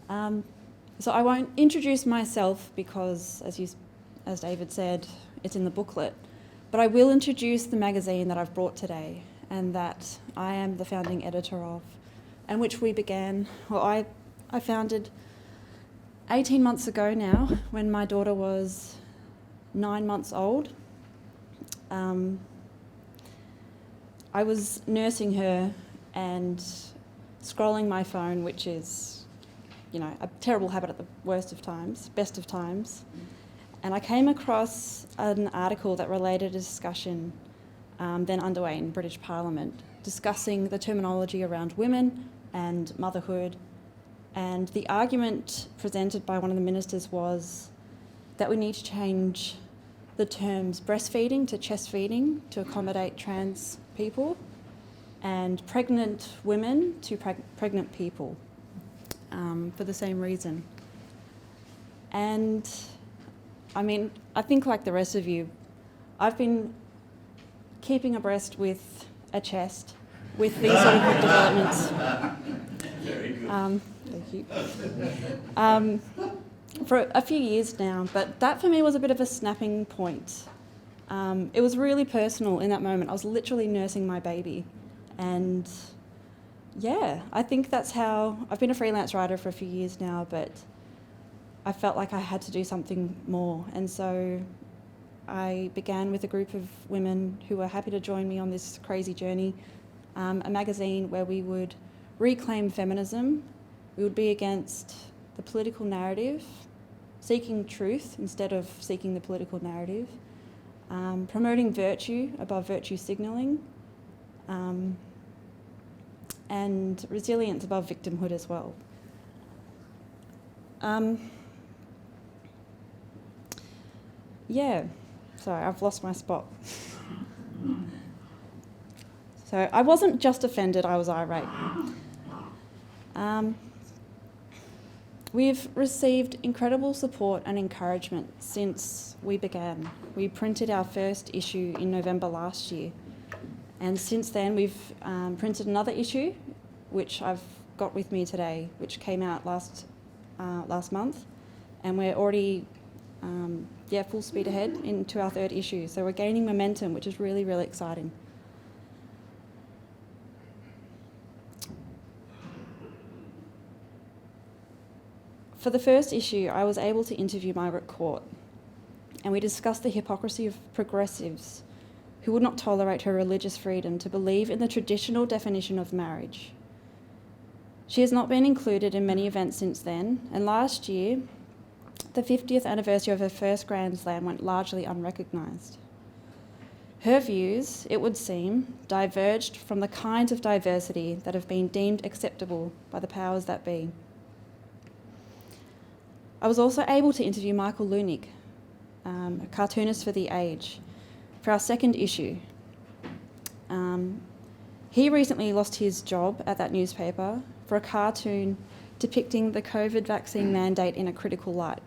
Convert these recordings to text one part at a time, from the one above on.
So I won't introduce myself because, as David said, it's in the booklet, but I will introduce the magazine that I've brought today and that I am the founding editor of, and which I founded 18 months ago now when my daughter was 9 months old. I was nursing her and scrolling my phone, which is, a terrible habit at the worst of times, best of times. And I came across an article that related a discussion then underway in British Parliament, discussing the terminology around women and motherhood. And the argument presented by one of the ministers was that we need to change the terms breastfeeding to chest feeding to accommodate trans people, and pregnant women to pregnant people for the same reason. And I think like the rest of you, I've been keeping abreast with a chest with these sort of developments. Very good. Thank you. For a few years now, but that for me was a bit of a snapping point. It was really personal in that moment. I was literally nursing my baby. And yeah, I think that's how, I've been a freelance writer for a few years now, but I felt like I had to do something more. And so I began with a group of women who were happy to join me on this crazy journey, a magazine where we would reclaim feminism. We would be against the political narrative, seeking truth instead of seeking the political narrative, promoting virtue above virtue signalling, and resilience above victimhood as well. Sorry, I've lost my spot. So I wasn't just offended, I was irate. We've received incredible support and encouragement since we began. We printed our first issue in November last year, and since then we've printed another issue, which I've got with me today, which came out last month, and we're already full speed ahead into our third issue. So we're gaining momentum, which is really, really exciting. For the first issue, I was able to interview Margaret Court, and we discussed the hypocrisy of progressives who would not tolerate her religious freedom to believe in the traditional definition of marriage. She has not been included in many events since then, and last year, the 50th anniversary of her first Grand Slam went largely unrecognised. Her views, it would seem, diverged from the kinds of diversity that have been deemed acceptable by the powers that be. I was also able to interview Michael Lunick, a cartoonist for The Age, for our second issue. He recently lost his job at that newspaper for a cartoon depicting the COVID vaccine mandate in a critical light.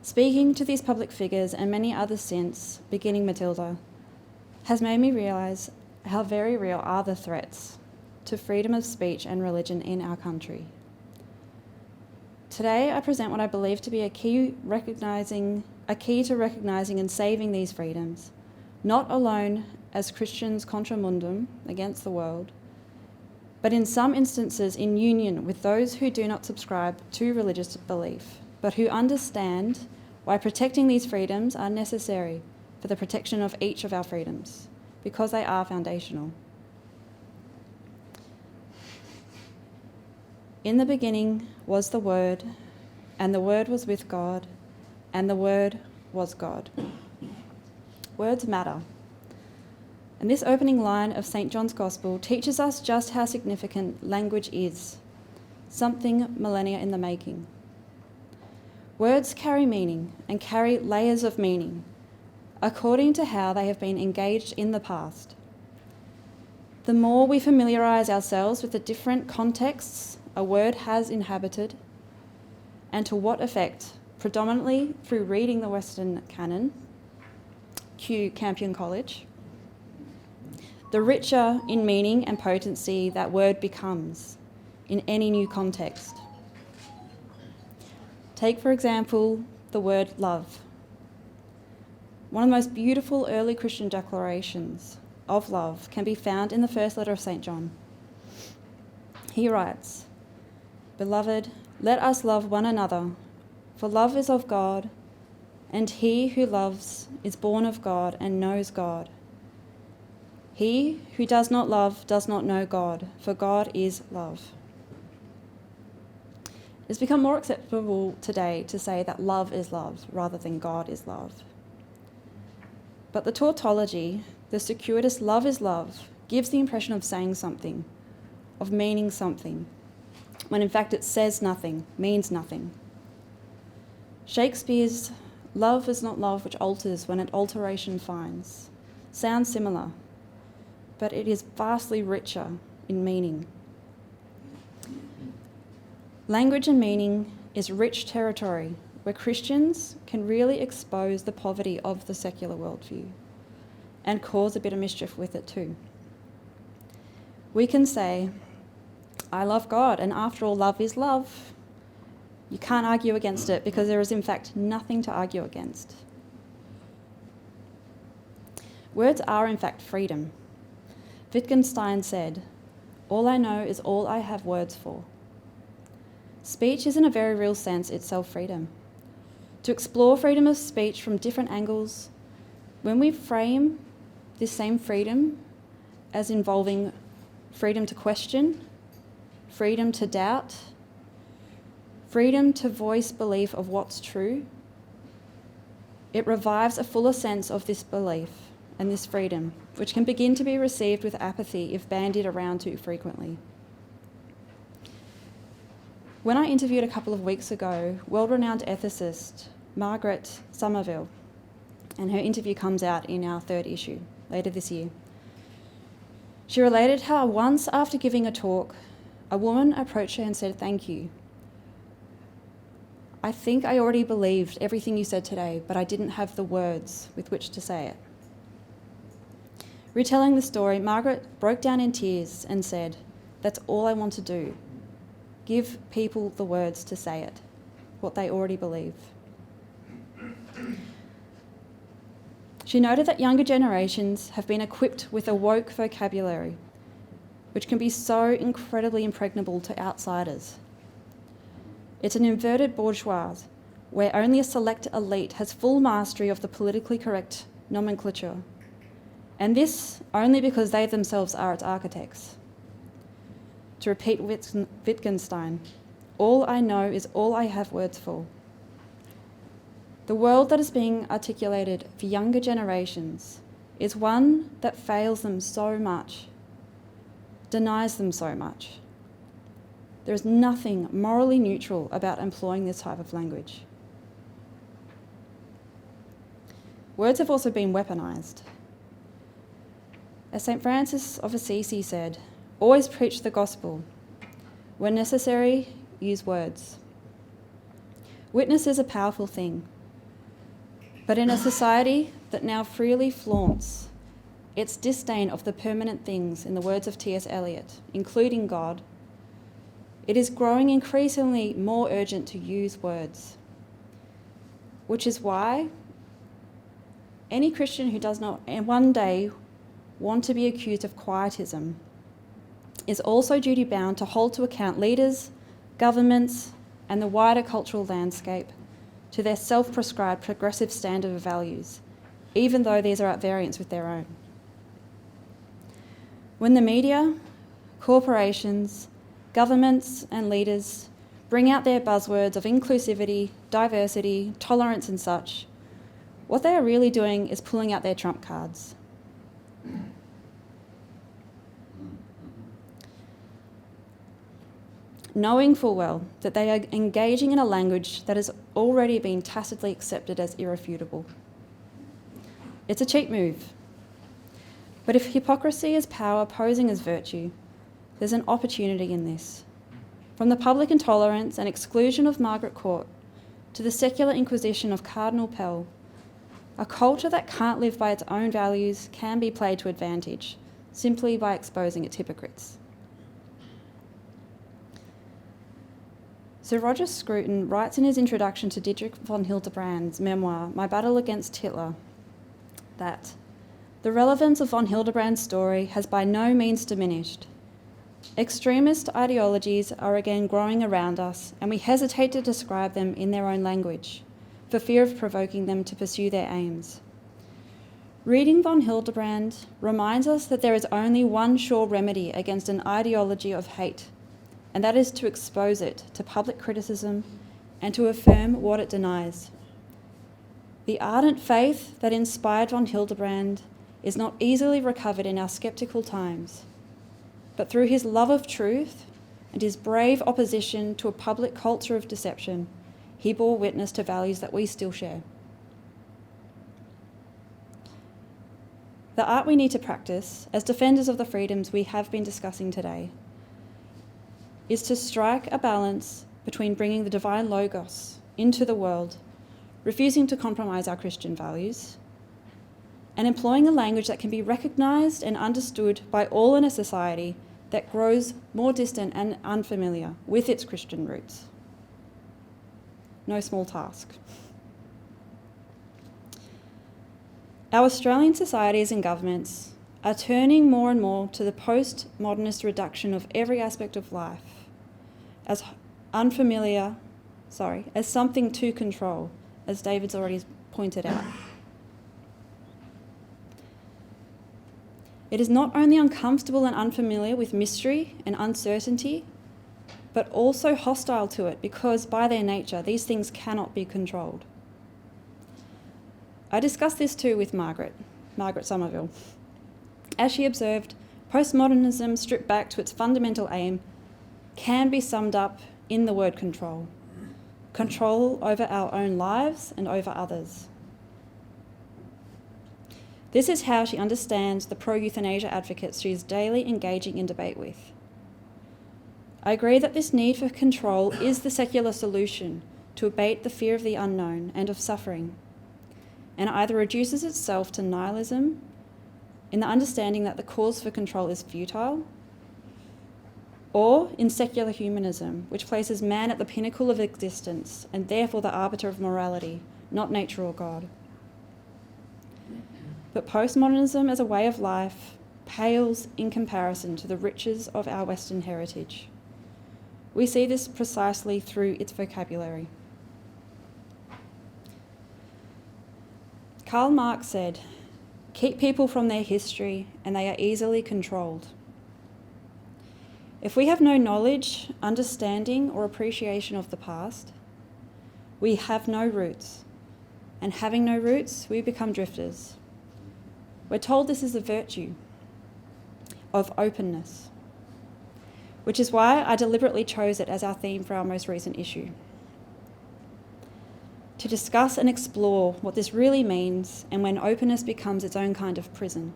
Speaking to these public figures and many others since, beginning Matilda, has made me realise how very real are the threats to freedom of speech and religion in our country. Today, I present what I believe to be a key to recognising and saving these freedoms, not alone as Christians contra mundum, against the world, but in some instances in union with those who do not subscribe to religious belief, but who understand why protecting these freedoms are necessary for the protection of each of our freedoms, because they are foundational. In the beginning was the Word, and the Word was with God, and the Word was God. Words matter. And this opening line of St. John's Gospel teaches us just how significant language is, something millennia in the making. Words carry meaning and carry layers of meaning according to how they have been engaged in the past. The more we familiarise ourselves with the different contexts a word has inhabited, and to what effect, predominantly through reading the Western canon, cue Campion College, the richer in meaning and potency that word becomes in any new context. Take, for example, the word love. One of the most beautiful early Christian declarations of love can be found in the first letter of St. John. He writes, "Beloved, let us love one another, for love is of God, and he who loves is born of God and knows God. He who does not love does not know God, for God is love." It's become more acceptable today to say that love is love rather than God is love. But the tautology, the circuitous love is love, gives the impression of saying something, of meaning something, when in fact it says nothing, means nothing. Shakespeare's "Love is not love which alters when an alteration finds" sounds similar, but it is vastly richer in meaning. Language and meaning is rich territory where Christians can really expose the poverty of the secular worldview and cause a bit of mischief with it too. We can say, "I love God, and after all, love is love." You can't argue against it because there is in fact nothing to argue against. Words are in fact freedom. Wittgenstein said, "All I know is all I have words for." Speech is in a very real sense itself freedom. To explore freedom of speech from different angles, when we frame this same freedom as involving freedom to question, freedom to doubt, freedom to voice belief of what's true, it revives a fuller sense of this belief and this freedom, which can begin to be received with apathy if bandied around too frequently. When I interviewed a couple of weeks ago, world-renowned ethicist Margaret Somerville, and her interview comes out in our 3rd issue later this year, she related how once after giving a talk, a woman approached her and said, "Thank you. I think I already believed everything you said today, but I didn't have the words with which to say it." Retelling the story, Margaret broke down in tears and said, "That's all I want to do. Give people the words to say it, what they already believe." She noted that younger generations have been equipped with a woke vocabulary, which can be so incredibly impregnable to outsiders. It's an inverted bourgeoisie, where only a select elite has full mastery of the politically correct nomenclature, and this only because they themselves are its architects. To repeat Wittgenstein, "All I know is all I have words for." The world that is being articulated for younger generations is one that fails them so much, denies them so much. There is nothing morally neutral about employing this type of language. Words have also been weaponized. As St. Francis of Assisi said, "Always preach the gospel. When necessary, use words." Witness is a powerful thing, but in a society that now freely flaunts its disdain of the permanent things, in the words of T.S. Eliot, including God, it is growing increasingly more urgent to use words, which is why any Christian who does not one day want to be accused of quietism is also duty-bound to hold to account leaders, governments, and the wider cultural landscape to their self-prescribed progressive standard of values, even though these are at variance with their own. When the media, corporations, governments, and leaders bring out their buzzwords of inclusivity, diversity, tolerance, and such, what they are really doing is pulling out their trump cards. Knowing full well that they are engaging in a language that has already been tacitly accepted as irrefutable. It's a cheap move. But if hypocrisy is power posing as virtue, there's an opportunity in this. From the public intolerance and exclusion of Margaret Court to the secular inquisition of Cardinal Pell, a culture that can't live by its own values can be played to advantage simply by exposing its hypocrites. Sir Roger Scruton writes in his introduction to Dietrich von Hildebrand's memoir, My Battle Against Hitler, that the relevance of von Hildebrand's story has by no means diminished. Extremist ideologies are again growing around us, and we hesitate to describe them in their own language, for fear of provoking them to pursue their aims. Reading von Hildebrand reminds us that there is only one sure remedy against an ideology of hate, and that is to expose it to public criticism and to affirm what it denies. The ardent faith that inspired von Hildebrand is not easily recovered in our sceptical times, but through his love of truth and his brave opposition to a public culture of deception, he bore witness to values that we still share. The art we need to practice, as defenders of the freedoms we have been discussing today, is to strike a balance between bringing the divine logos into the world, refusing to compromise our Christian values, and employing a language that can be recognised and understood by all in a society that grows more distant and unfamiliar with its Christian roots. No small task. Our Australian societies and governments are turning more and more to the post-modernist reduction of every aspect of life as as something to control, as David's already pointed out. It is not only uncomfortable and unfamiliar with mystery and uncertainty, but also hostile to it because by their nature, these things cannot be controlled. I discussed this too with Margaret Somerville. As she observed, postmodernism stripped back to its fundamental aim can be summed up in the word control. Control over our own lives and over others. This is how she understands the pro-euthanasia advocates she is daily engaging in debate with. I agree that this need for control is the secular solution to abate the fear of the unknown and of suffering, and either reduces itself to nihilism in the understanding that the cause for control is futile, or in secular humanism, which places man at the pinnacle of existence and therefore the arbiter of morality, not nature or God. But postmodernism as a way of life pales in comparison to the riches of our Western heritage. We see this precisely through its vocabulary. Karl Marx said, "Keep people from their history and they are easily controlled." If we have no knowledge, understanding, or appreciation of the past, we have no roots. And having no roots, we become drifters. We're told this is a virtue of openness, which is why I deliberately chose it as our theme for our most recent issue. To discuss and explore what this really means and when openness becomes its own kind of prison.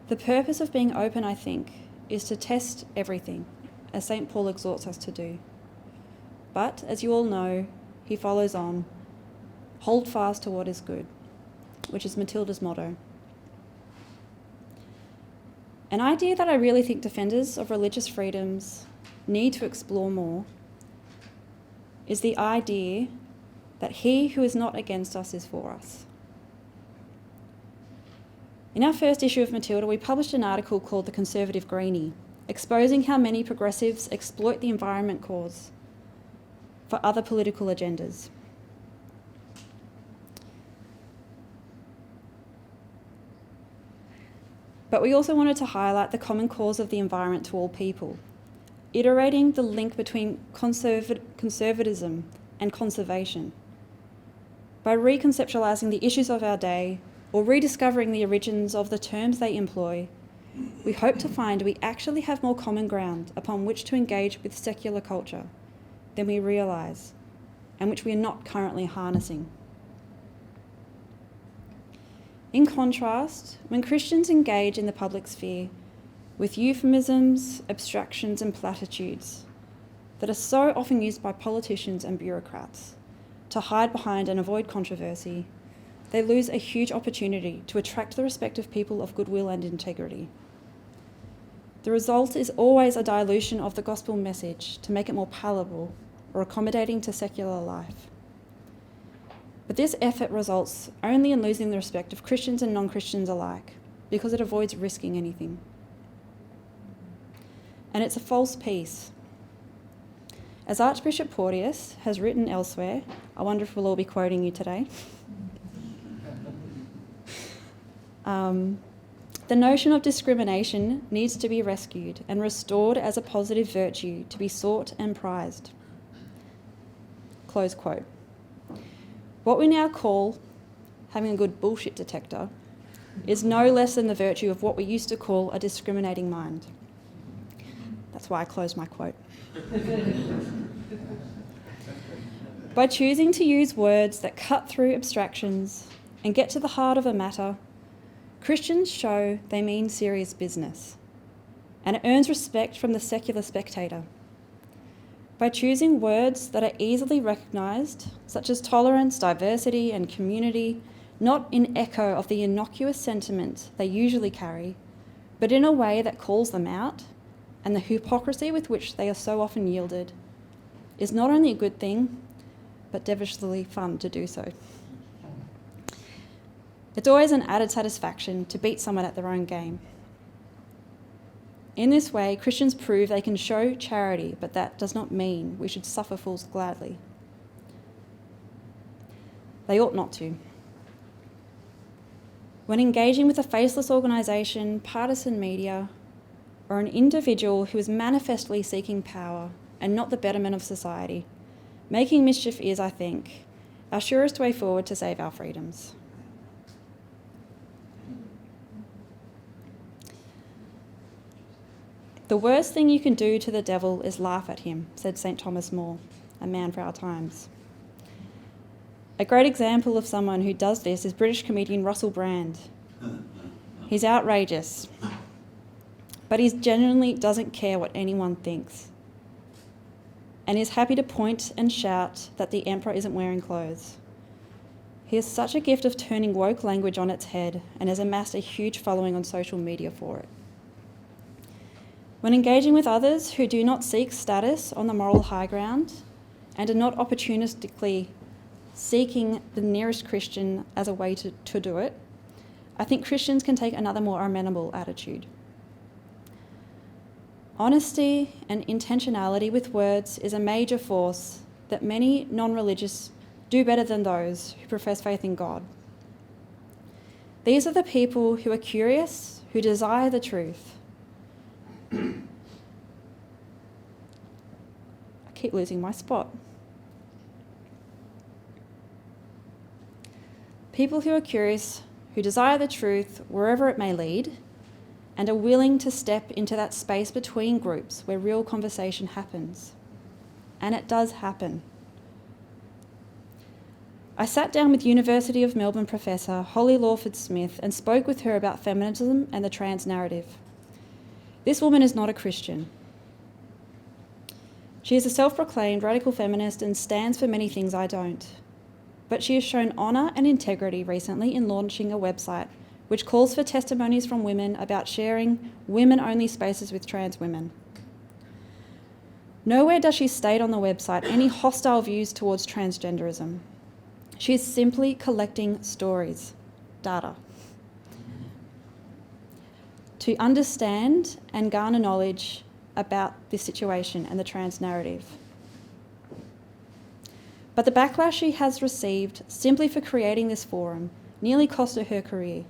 The purpose of being open, I think, is to test everything, as St. Paul exhorts us to do. But, as you all know, he follows on, hold fast to what is good, which is Matilda's motto. An idea that I really think defenders of religious freedoms need to explore more is the idea that he who is not against us is for us. In our first issue of Matilda, we published an article called The Conservative Greenie, exposing how many progressives exploit the environment cause for other political agendas. But we also wanted to highlight the common cause of the environment to all people, iterating the link between conservatism and conservation. By reconceptualising the issues of our day, or rediscovering the origins of the terms they employ, we hope to find we actually have more common ground upon which to engage with secular culture than we realise, and which we are not currently harnessing. In contrast, when Christians engage in the public sphere with euphemisms, abstractions and platitudes that are so often used by politicians and bureaucrats to hide behind and avoid controversy, they lose a huge opportunity to attract the respect of people of goodwill and integrity. The result is always a dilution of the gospel message to make it more palatable or accommodating to secular life. But this effort results only in losing the respect of Christians and non-Christians alike, because it avoids risking anything. And it's a false peace. As Archbishop Porteous has written elsewhere, I wonder if we'll all be quoting you today, the notion of discrimination needs to be rescued and restored as a positive virtue to be sought and prized. Close quote. What we now call having a good bullshit detector is no less than the virtue of what we used to call a discriminating mind. That's why I closed my quote. By choosing to use words that cut through abstractions and get to the heart of a matter, Christians show they mean serious business, and it earns respect from the secular spectator. By choosing words that are easily recognised, such as tolerance, diversity, and community, not in echo of the innocuous sentiment they usually carry, but in a way that calls them out, and the hypocrisy with which they are so often yielded, is not only a good thing, but devilishly fun to do so. It's always an added satisfaction to beat someone at their own game. In this way, Christians prove they can show charity, but that does not mean we should suffer fools gladly. They ought not to. When engaging with a faceless organisation, partisan media, or an individual who is manifestly seeking power and not the betterment of society, making mischief is, I think, our surest way forward to save our freedoms. The worst thing you can do to the devil is laugh at him, said St. Thomas More, a man for our times. A great example of someone who does this is British comedian Russell Brand. He's outrageous, but he genuinely doesn't care what anyone thinks, and is happy to point and shout that the emperor isn't wearing clothes. He has such a gift of turning woke language on its head and has amassed a huge following on social media for it. When engaging with others who do not seek status on the moral high ground and are not opportunistically seeking the nearest Christian as a way to do it, I think Christians can take another more amenable attitude. Honesty and intentionality with words is a major force that many non-religious do better than those who profess faith in God. These are the people who are curious, who desire the truth. I keep losing my spot. People who are curious, who desire the truth wherever it may lead, and are willing to step into that space between groups where real conversation happens. And it does happen. I sat down with University of Melbourne professor Holly Lawford-Smith and spoke with her about feminism and the trans narrative. This woman is not a Christian. She is a self-proclaimed radical feminist and stands for many things I don't. But she has shown honour and integrity recently in launching a website which calls for testimonies from women about sharing women-only spaces with trans women. Nowhere does she state on the website any hostile views towards transgenderism. She is simply collecting stories, data, to understand and garner knowledge about this situation and the trans narrative. But the backlash she has received simply for creating this forum nearly cost her career,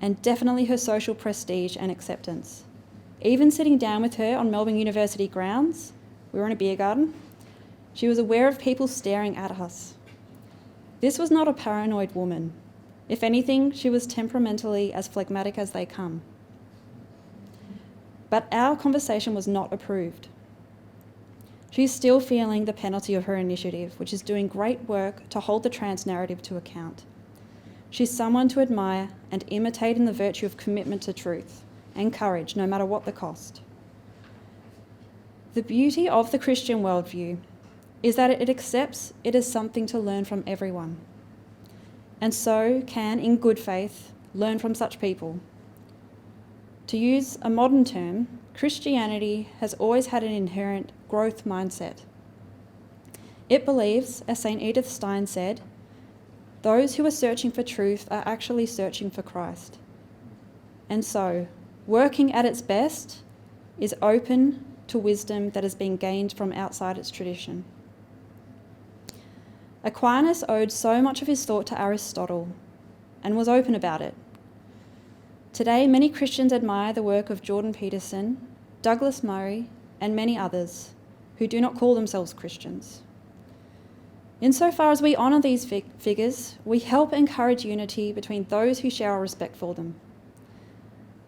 and definitely her social prestige and acceptance. Even sitting down with her on Melbourne University grounds, we were in a beer garden, she was aware of people staring at us. This was not a paranoid woman. If anything, she was temperamentally as phlegmatic as they come. But our conversation was not approved. She's still feeling the penalty of her initiative, which is doing great work to hold the trans narrative to account. She's someone to admire and imitate in the virtue of commitment to truth and courage, no matter what the cost. The beauty of the Christian worldview is that it accepts it as something to learn from everyone, and so can, in good faith, learn from such people. To use a modern term, Christianity has always had an inherent growth mindset. It believes, as St. Edith Stein said, those who are searching for truth are actually searching for Christ. And so, working at its best is open to wisdom that has been gained from outside its tradition. Aquinas owed so much of his thought to Aristotle and was open about it. Today, many Christians admire the work of Jordan Peterson, Douglas Murray, and many others who do not call themselves Christians. Insofar as we honour these figures, we help encourage unity between those who share our respect for them.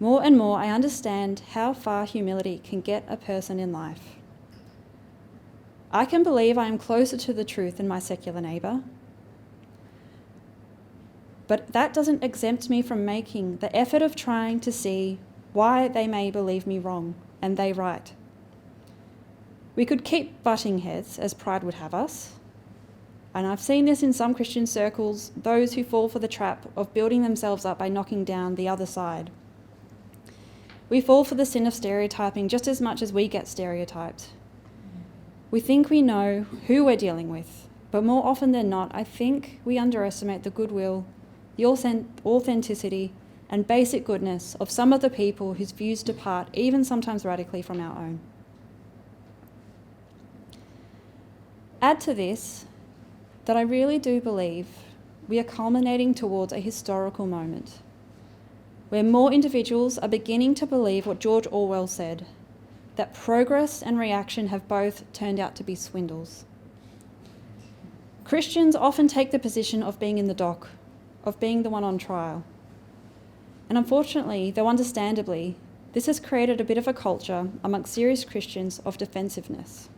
More and more, I understand how far humility can get a person in life. I can believe I am closer to the truth than my secular neighbour, but that doesn't exempt me from making the effort of trying to see why they may believe me wrong and they right. We could keep butting heads, as pride would have us, and I've seen this in some Christian circles, those who fall for the trap of building themselves up by knocking down the other side. We fall for the sin of stereotyping just as much as we get stereotyped. We think we know who we're dealing with, but more often than not, I think we underestimate the goodwill, the authenticity, and basic goodness of some of the people whose views depart, even sometimes radically, from our own. Add to this that I really do believe we are culminating towards a historical moment where more individuals are beginning to believe what George Orwell said, that progress and reaction have both turned out to be swindles. Christians often take the position of being in the dock, of being the one on trial. And unfortunately, though understandably, this has created a bit of a culture amongst serious Christians of defensiveness.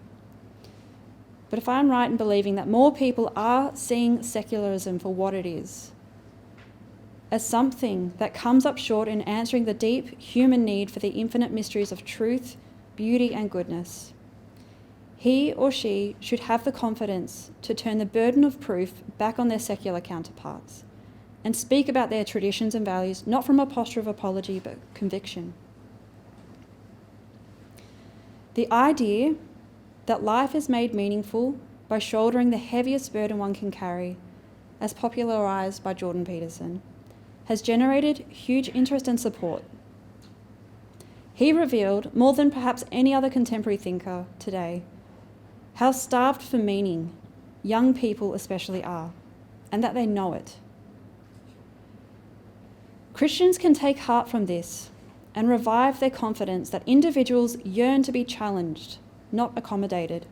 But if I'm right in believing that more people are seeing secularism for what it is, as something that comes up short in answering the deep human need for the infinite mysteries of truth, beauty, and goodness, he or she should have the confidence to turn the burden of proof back on their secular counterparts and speak about their traditions and values, not from a posture of apology, but conviction. The idea that life is made meaningful by shouldering the heaviest burden one can carry, as popularised by Jordan Peterson, has generated huge interest and support. He revealed, more than perhaps any other contemporary thinker today, how starved for meaning young people especially are, and that they know it. Christians can take heart from this and revive their confidence that individuals yearn to be challenged, not accommodated.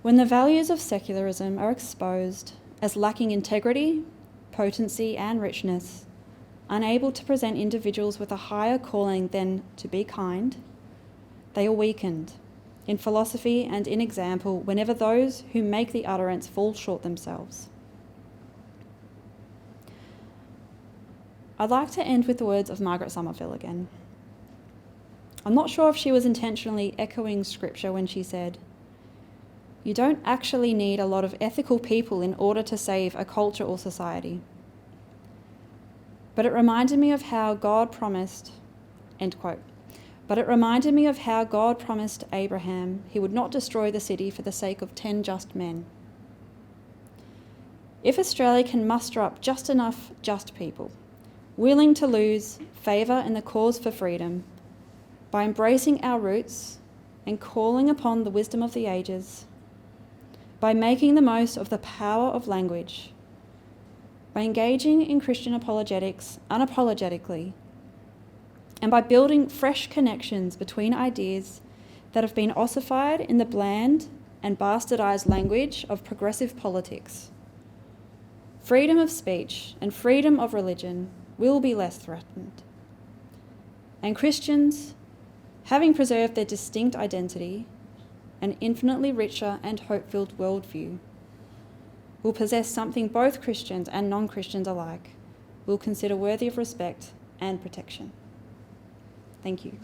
When the values of secularism are exposed as lacking integrity, potency, and richness, unable to present individuals with a higher calling than to be kind, they are weakened in philosophy and in example whenever those who make the utterance fall short themselves. I'd like to end with the words of Margaret Somerville again. I'm not sure if she was intentionally echoing scripture when she said, "You don't actually need a lot of ethical people in order to save a culture or society." But it reminded me of how God promised, end quote, but it reminded me of how God promised Abraham he would not destroy the city for the sake of 10 just men. If Australia can muster up just enough just people, willing to lose favour in the cause for freedom, by embracing our roots and calling upon the wisdom of the ages, by making the most of the power of language, by engaging in Christian apologetics unapologetically, and by building fresh connections between ideas that have been ossified in the bland and bastardised language of progressive politics, freedom of speech and freedom of religion will be less threatened. And Christians, having preserved their distinct identity, an infinitely richer and hope-filled worldview, will possess something both Christians and non-Christians alike will consider worthy of respect and protection. Thank you.